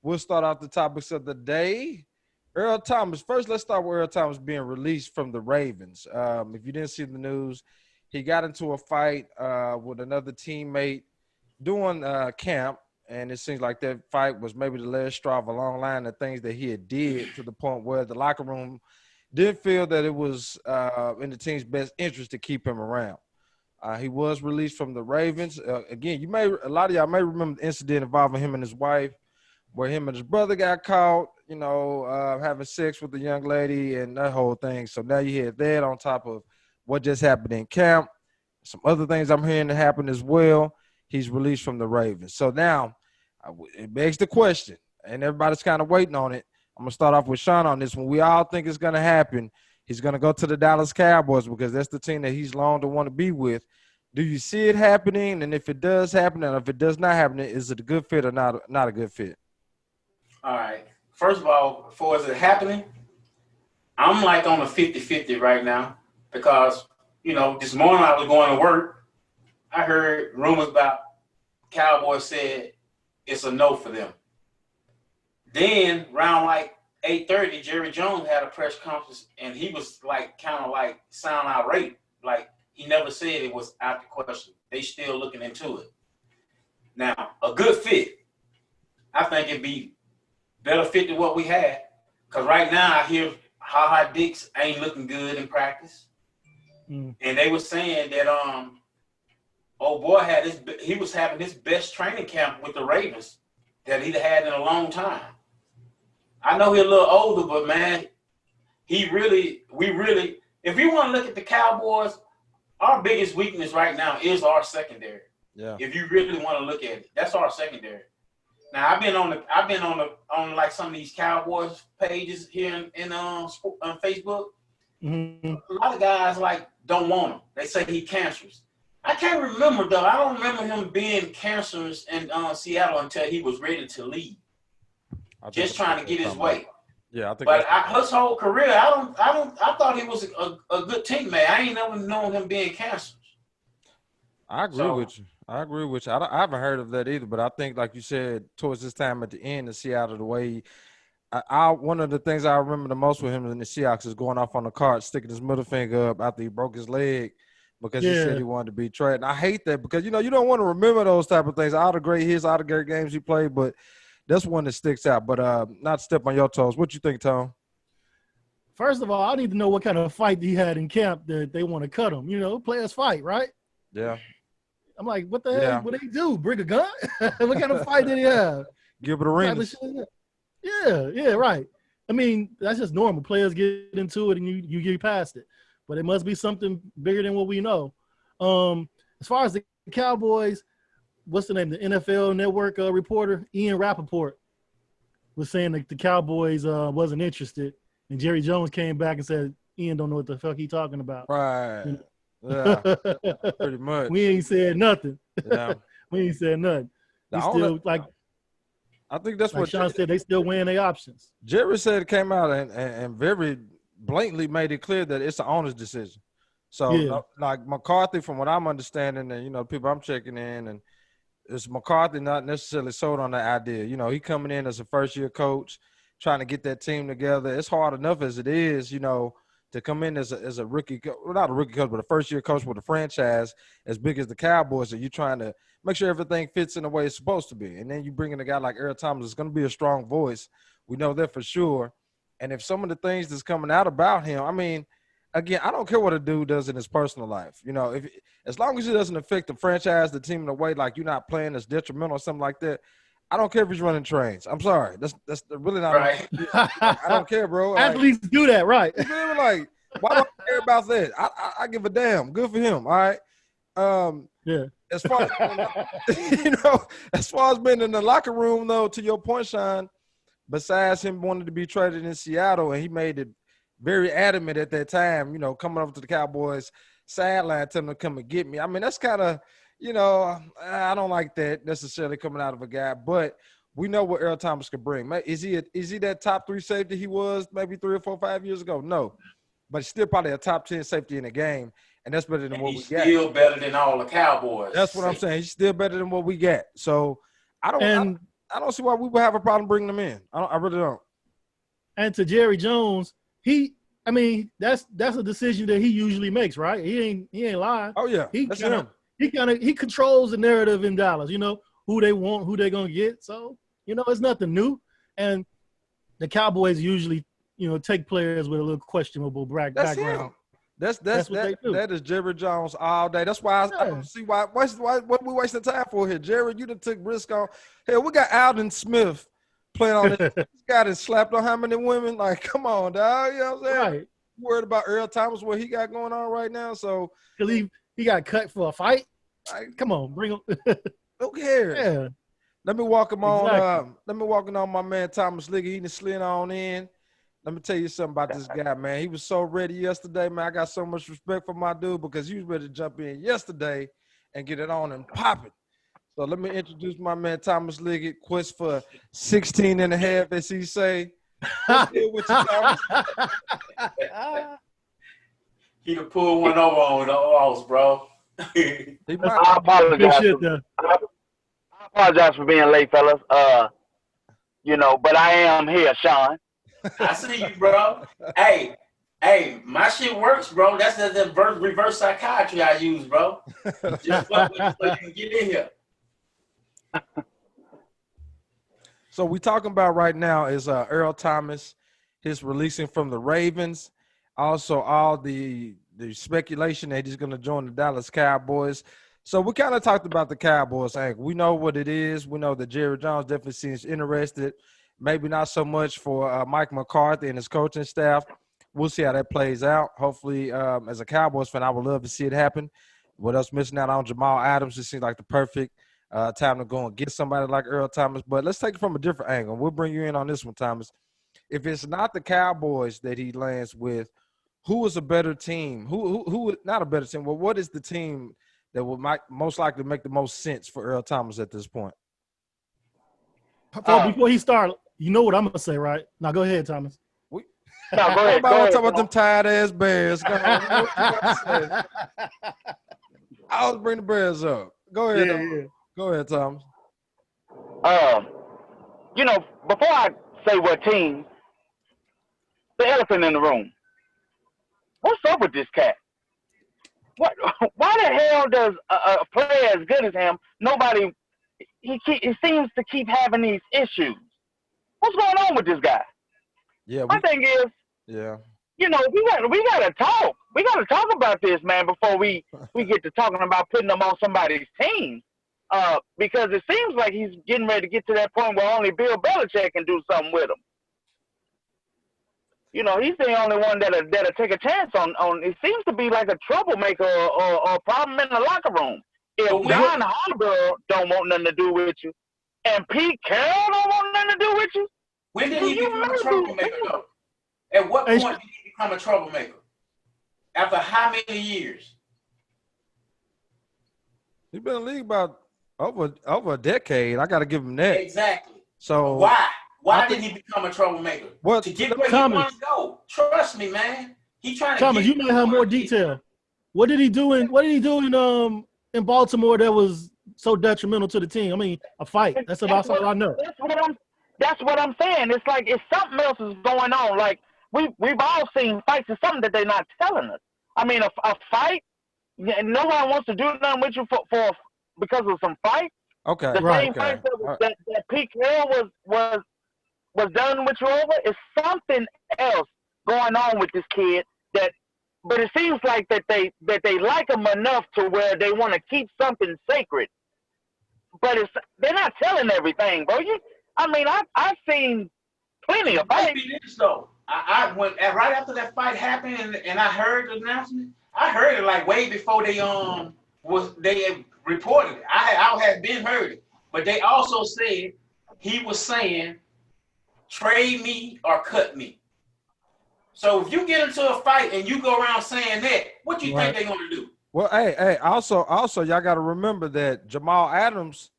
we'll start out the topics of the day. Earl Thomas. First, let's start with Earl Thomas being released from the Ravens. If you didn't see the news, he got into a fight with another teammate doing camp, and it seems like that fight was maybe the last straw of a long line of things that he had did to the point where the locker room didn't feel that it was in the team's best interest to keep him around. He was released from the Ravens. Again, a lot of y'all may remember the incident involving him and his wife, where him and his brother got caught, having sex with the young lady and that whole thing. So now you had that on top of what just happened in camp. Some other things I'm hearing that happen as well. He's released from the Ravens. So now it begs the question, and everybody's kind of waiting on it. I'm going to start off with Sean on this one. We all think it's going to happen. He's going to go to the Dallas Cowboys because that's the team that he's longed to want to be with. Do you see it happening? And if it does happen, and if it does not happen, is it a good fit or not a good fit? All right. First of all, before is it happening, I'm like on a 50-50 right now because, this morning I was going to work. I heard rumors about Cowboys said it's a no for them. Then around like 8:30, Jerry Jones had a press conference and he was kind of sound irate. Like he never said it was out the question. They still looking into it. Now, a good fit, I think it'd be better fit than what we had. Because right now I hear Ha Dix ain't looking good in practice. And they were saying that old boy he was having his best training camp with the Ravens that he'd had in a long time. I know he's a little older, but man, if you want to look at the Cowboys, our biggest weakness right now is our secondary. Yeah. If you really want to look at it, that's our secondary. Now I've been on like some of these Cowboys pages here on Facebook. Mm-hmm. A lot of guys don't want him. They say he cancerous. I can't remember though. I don't remember him being cancerous in Seattle until he was ready to leave. Just trying to get his way. Yeah, I think. But his whole career, I thought he was a good teammate. I ain't never known him being cancerous. I agree with you. I haven't heard of that either, but I think, like you said, towards this time at the end in Seattle, the way one of the things I remember the most with him in the Seahawks is going off on the cart, sticking his middle finger up after he broke his leg because he said he wanted to be traded. And I hate that because, you don't want to remember those type of things. All the great hits, all the great games he played, but that's one that sticks out. But not to step on your toes. What you think, Tom? First of all, I need to know what kind of fight he had in camp that they want to cut him. Players fight, right? Yeah. I'm like, what the hell? What did he do? Bring a gun? What kind of fight did he have? Give it a ring. Yeah, right. I mean, that's just normal. Players get into it and you get past it. But it must be something bigger than what we know. As far as the Cowboys, what's the name? The NFL Network reporter, Ian Rappaport, was saying that the Cowboys wasn't interested. And Jerry Jones came back and said, Ian don't know what the fuck he talking about. Right. Yeah, pretty much. We ain't said nothing. Yeah. We ain't said nothing. I think that's what Sean said. They still weighing their options. Jerry said it came out and very blatantly made it clear that it's an owner's decision. So, like McCarthy, from what I'm understanding, and people I'm checking in, and it's McCarthy not necessarily sold on the idea. He coming in as a first-year coach, trying to get that team together. It's hard enough as it is, to come in as a rookie, well, not a rookie coach, but a first-year coach with a franchise as big as the Cowboys, and you're trying to make sure everything fits in the way it's supposed to be. And then you bring in a guy like Earl Thomas, it's going to be a strong voice. We know that for sure. And if some of the things that's coming out about him, I mean, again, I don't care what a dude does in his personal life. As long as it doesn't affect the franchise, the team in a way like you're not playing that's detrimental or something like that, I don't care if he's running trains. I'm sorry. That's really not right. I don't care, bro. Athletes do that, right? Why do I care about that? I give a damn. Good for him. All right. Yeah. As far as as far as being in the locker room, though, to your point, Sean, besides him wanting to be traded in Seattle, and he made it very adamant at that time, coming over to the Cowboys sideline, telling them to come and get me. I mean, that's kind of, I don't like that necessarily coming out of a guy, but we know what Earl Thomas could bring. Is he that top 3 safety he was maybe 3 or 4 or 5 years ago? No, but he's still probably a top 10 safety in the game, and that's better than what we got. He's still better than all the Cowboys. That's what I'm saying. He's still better than what we got. So I I don't see why we would have a problem bringing him in. I really don't. And to Jerry Jones, that's a decision that he usually makes, right? He ain't lying. Oh yeah, that's him. He controls the narrative in Dallas. You know who they want, who they're gonna get. So it's nothing new. And the Cowboys usually take players with a little questionable background. Him. That's what they do. That is Jerry Jones all day. That's why I don't see why what we wasting time for here. Jerry, you done took risk on. Hell, we got Alden Smith playing on this. This guy that slapped on how many women? Like, come on, dog. You know what I'm saying? Right. Worried about Earl Thomas, what he got going on right now. So because he got cut for a fight. Come on, bring him. Who cares? Yeah. Let me walk him on. Let me walk on my man Thomas Ligger. He done slid on in. Let me tell you something about this guy, man. He was so ready yesterday, man. I got so much respect for my dude because he was ready to jump in yesterday and get it on and pop it. So let me introduce my man Thomas Liggett. Quest for 16 and a half, as he say. What's good with you, Thomas? He could pull one over on the O's, bro. I apologize for being late, fellas. But I am here, Sean. I see you, bro. Hey, my shit works, bro. That's the reverse psychiatry I use, bro. Just fuck with you so you can get in here. So we talking about right now is Earl Thomas, his releasing from the Ravens. Also, all the speculation that he's going to join the Dallas Cowboys. So we kind of talked about the Cowboys. We know what it is. We know that Jerry Jones definitely seems interested. Maybe not so much for Mike McCarthy and his coaching staff. We'll see how that plays out. Hopefully, as a Cowboys fan, I would love to see it happen. What else missing out on Jamal Adams? It seems like the perfect time to go and get somebody like Earl Thomas. But let's take it from a different angle. We'll bring you in on this one, Thomas. If it's not the Cowboys that he lands with, who is a better team? Who not a better team? Well, what is the team that would most likely make the most sense for Earl Thomas at this point? Before he starts, you know what I'm gonna say, right? Now go ahead, Thomas. Go ahead. Talk about them tired ass Bears. I always bring the Bears up. Go ahead. Yeah. Go ahead, Thomas. Before I say what team, the elephant in the room. What's up with this cat? Why the hell does a player as good as him, he seems to keep having these issues? What's going on with this guy? Yeah. My thing is, yeah. we gotta talk. We gotta talk about this, man, before we get to talking about putting him on somebody's team. Because it seems like he's getting ready to get to that point where only Bill Belichick can do something with him. He's the only one that'll take a chance on. It seems to be like a troublemaker or a problem in the locker room. If Don Harbaugh don't want nothing to do with you, and Pete Carroll don't want nothing to do with you, when did he become a troublemaker, though? At what point did he become a troublemaker? After how many years? He's been in the league about over a decade. I got to give him that. Exactly. So why? Why did he become a troublemaker? Well, to get where he wants to go. Trust me, man. He trying to. Thomas, you might have more detail. What did he do in in Baltimore that was so detrimental to the team? I mean, a fight. That's about all I know. That's what I'm saying. It's like if something else is going on. Like we've all seen fights. It's something that they're not telling us. I mean, a fight. No one wants to do nothing with you for because of some fight. Okay. The same fight that Pete Carroll was done with you over. Is something else going on with this kid but it seems like that they like him enough to where they want to keep something sacred. But they're not telling everything, bro. I've seen plenty of fights. Though I went right after that fight happened and I heard the announcement. I heard it like way before they reported it. I had been heard it, but they also said he was saying trade me or cut me. So if you get into a fight and you go around saying that, what do you think they're going to do? Well, hey, also, y'all got to remember that Jamal Adams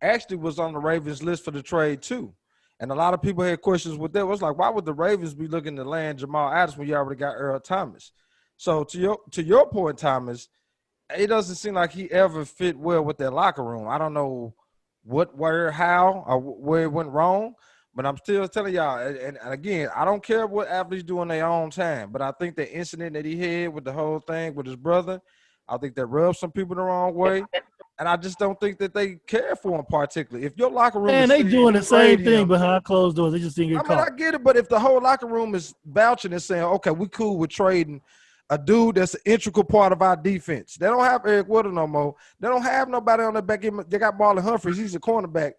actually was on the Ravens list for the trade too. And a lot of people had questions with that. It was like, why would the Ravens be looking to land Jamal Adams when you already got Earl Thomas? So to your point, Thomas, it doesn't seem like he ever fit well with that locker room. I don't know what, where, how, or where it went wrong. But I'm still telling y'all, and again, I don't care what athletes do in their own time, but I think the incident that he had with the whole thing with his brother, I think that rubbed some people the wrong way. And I just don't think that they care for him particularly. If your locker room And is they saying doing the trade same thing him, behind closed doors. They just didn't I get mean, I caught. get it, but if the whole locker room is vouching and saying, okay, we cool with trading a dude that's an integral part of our defense. They don't have Eric Woodard no more. They don't have nobody on the back end. They got Marlon Humphreys. He's a cornerback.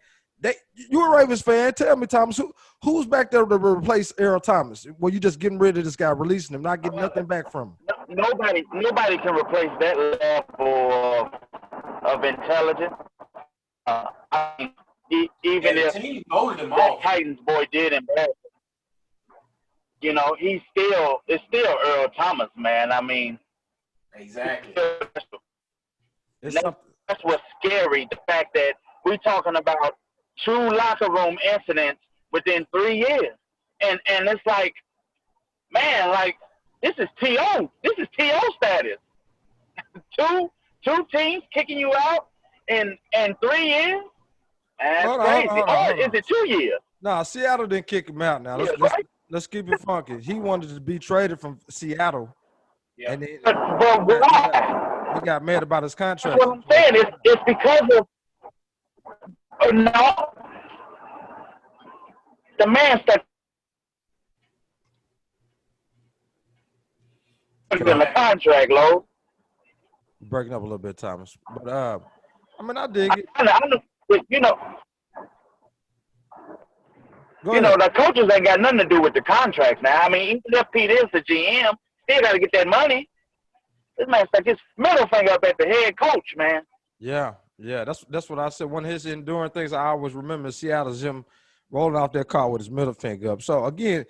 You're a Ravens fan. Tell me, Thomas, who's back there to replace Earl Thomas? Well, you just getting rid of this guy, releasing him, not getting nothing back from him. Nobody can replace that level of intelligence. I mean, even And if the team voted him that off. Titans boy did embarrass him, it's still Earl Thomas, man. I mean, Exactly. It's something. that's what's scary. The fact that we're talking about 2 locker room incidents within 3 years, and it's like, man, like this is TO. This is TO status. two teams kicking you out in 3 years. That's crazy. Hold on. Is it 2 years? No, Seattle didn't kick him out. Now let's keep it funky. He wanted to be traded from Seattle, Yeah. and then But why? he got mad about his That's contract. what I'm saying. It's because of no. The man stuck in the contract, Low. Breaking up a little bit, Thomas. But I mean, I dig it. I know, but, Go ahead. the coaches ain't got nothing to do with the contracts now. I mean, even if Pete is the GM, still got to get that money. This man stuck his middle finger up at the head coach, man. Yeah. That's what I said. One of his enduring things I always remember in Seattle is him rolling off that car with his middle finger up. So again,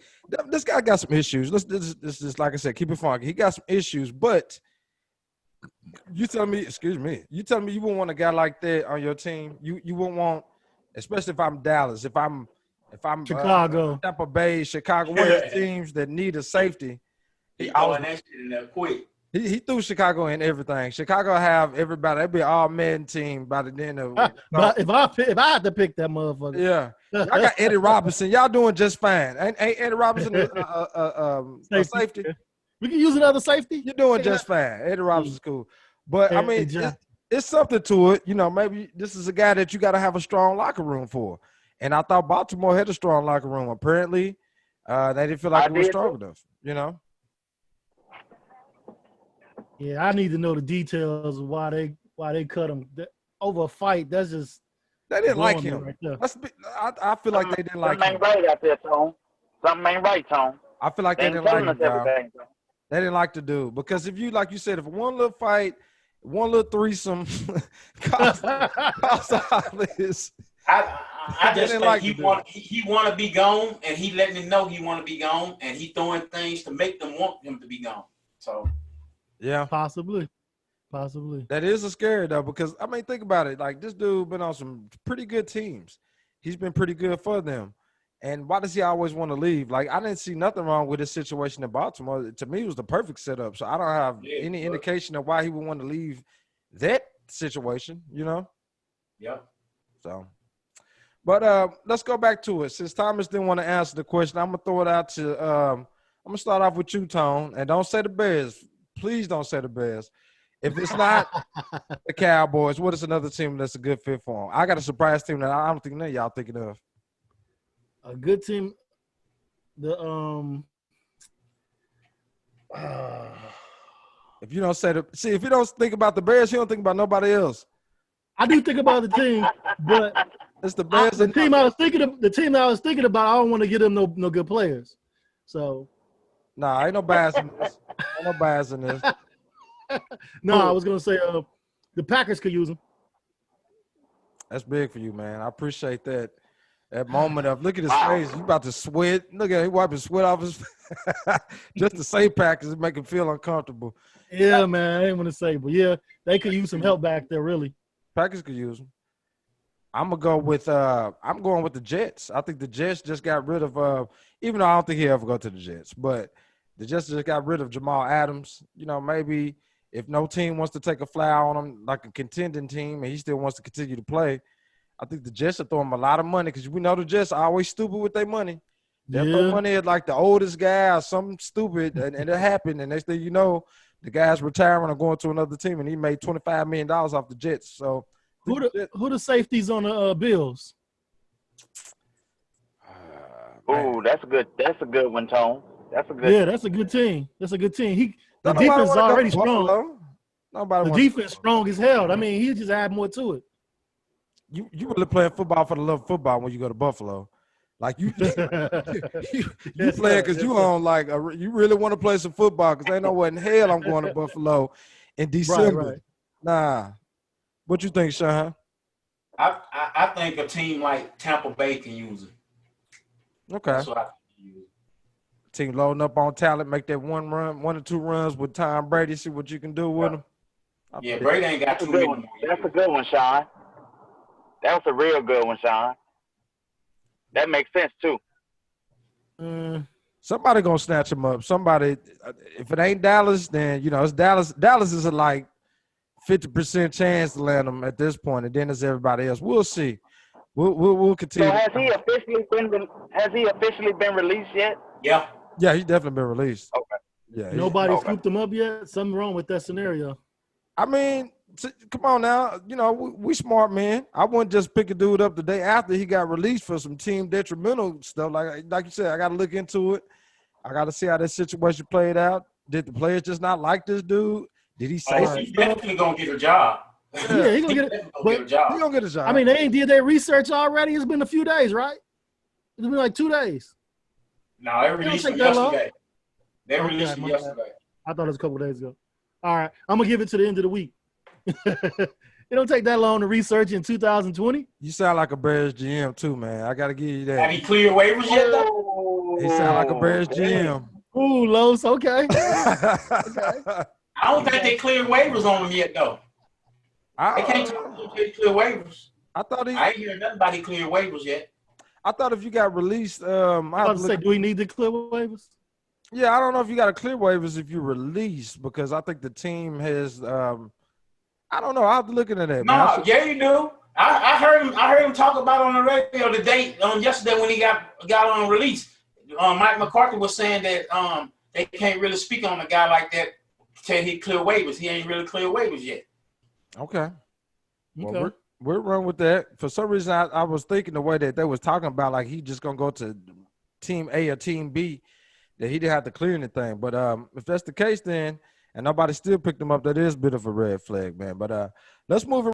this guy got some issues. This is like I said, keep it funky. He got some issues, but you telling me you wouldn't want a guy like that on your team? You wouldn't want, especially if I'm Dallas, if I'm Chicago, Tampa Bay, Chicago, one of the teams that need a safety. He throwing that shit in there quick. He threw Chicago in everything. Chicago have everybody. They'd be an all-man team by the end of. but if I had to pick that motherfucker, Yeah, I got Eddie Robinson. Y'all doing just fine. Ain't Eddie Robinson a safety? We can use another safety. You're doing just fine. Eddie Robinson's cool, but I mean, it's something to it. Maybe this is a guy that you got to have a strong locker room for. And I thought Baltimore had a strong locker room. Apparently, they didn't feel like it was strong enough. Yeah, I need to know the details of why they cut him over a fight. That's just they didn't like him. Right there. I feel like they didn't like him. Something ain't right out there, Tone. Something ain't right, Tone. I feel like they didn't like him. They didn't like the dude because if you, like you said, if one little fight, one little threesome cost all this. I just think he want to be gone, and he letting him know he want to be gone, and he throwing things to make them want him to be gone. So, yeah, possibly. That is a scary though, because I mean, think about it. Like this dude been on some pretty good teams. He's been pretty good for them. And why does he always want to leave? Like I didn't see nothing wrong with this situation in Baltimore. To me, it was the perfect setup. So I don't have any indication of why he would want to leave that situation. Yeah. So. But let's go back to it. Since Thomas didn't want to answer the question, I'm gonna throw it out to. I'm gonna start off with you, Tone, and don't say the Bears. Please don't say the Bears. If it's not the Cowboys, what is another team that's a good fit for them? I got a surprise team that I don't think none of y'all thinking of. A good team. If you don't if you don't think about the Bears, you don't think about nobody else. I do think about the team, but it's the Bears. The team I was thinking about, I don't want to get them no good players. So, ain't no bias in this. Ain't no bias in this. No, I was gonna say the Packers could use them. That's big for you, man. I appreciate that. That moment of look at his face. You about to sweat. Look at him wiping sweat off his face. Just to say Packers make him feel uncomfortable. Yeah, man. I ain't want to say, but yeah, they could use some help back there, really. Packers could use them. I'm going with the Jets. I think the Jets just got rid of even though I don't think he'll ever go to the Jets, but the Jets just got rid of Jamal Adams. Maybe if no team wants to take a flyer on him, like a contending team, and he still wants to continue to play, I think the Jets are throwing him a lot of money because we know the Jets are always stupid with their money. They'll throw money at like the oldest guy or something stupid, and it happened. And next thing you know, the guy's retiring or going to another team, and he made $25 million off the Jets. So who the safeties on the Bills? That's a good one, Tone. That's a good. Yeah, that's a good team. That's a good team. The defense is already strong. The defense strong as hell. I mean, he just add more to it. You really playing football for the love of football when you go to Buffalo. Like you playing because you on like you really want to play some football because ain't no way in hell I'm going to Buffalo in December. Right. Nah. What you think, Sean? I think a team like Tampa Bay can use it. Okay. That's what I think can use it. Team loading up on talent, make that one or two runs with Tom Brady, see what you can do with him. Yeah, Brady ain't got too many more. That's a good one, Sean. That was a real good one, Sean. That makes sense too. Somebody gonna snatch him up. Somebody, if it ain't Dallas, then it's Dallas. Dallas is a like 50% chance to land him at this point, and then it's everybody else. We'll see. We'll continue. So has he officially been released yet? Yeah. Yeah, he's definitely been released. Okay. Yeah. Nobody scooped him up yet. Something wrong with that scenario. I mean, come on now. We smart men. I wouldn't just pick a dude up the day after he got released for some team detrimental stuff. Like you said, I got to look into it. I got to see how that situation played out. Did the players just not like this dude? Did he say something? He's definitely going to get a job. Yeah, he's going to get it. Get a job. He's going to get a job. I mean, they ain't did their research already. It's been a few days, right? It's been like 2 days. No, they released him yesterday. They released him yesterday. I thought it was a couple of days ago. All right, I'm going to give it to the end of the week. It don't take that long to research in 2020. You sound like a Bears GM too, man. I got to give you that. Have he cleared waivers yet, though? He sound like a Bears GM. Ooh, Los, okay. I don't think they cleared waivers on him yet, though. They can't talk about clear waivers. I ain't hearing nothing about he cleared waivers yet. I thought if you got released, I was to say, do we need to clear waivers? Yeah, I don't know if you got to clear waivers if you release because I think the team has. I don't know. I have to look into that. No, yeah, you do. I heard him talk about it on the radio today, yesterday when he got on release. Mike McCarthy was saying that they can't really speak on a guy like that till he clear waivers. He ain't really clear waivers yet. Okay. Well, we'll run with that. For some reason, I was thinking the way that they was talking about, like he just gonna go to Team A or Team B, that he didn't have to clear anything. But if that's the case, then and nobody still picked him up, that is a bit of a red flag, man. But let's move.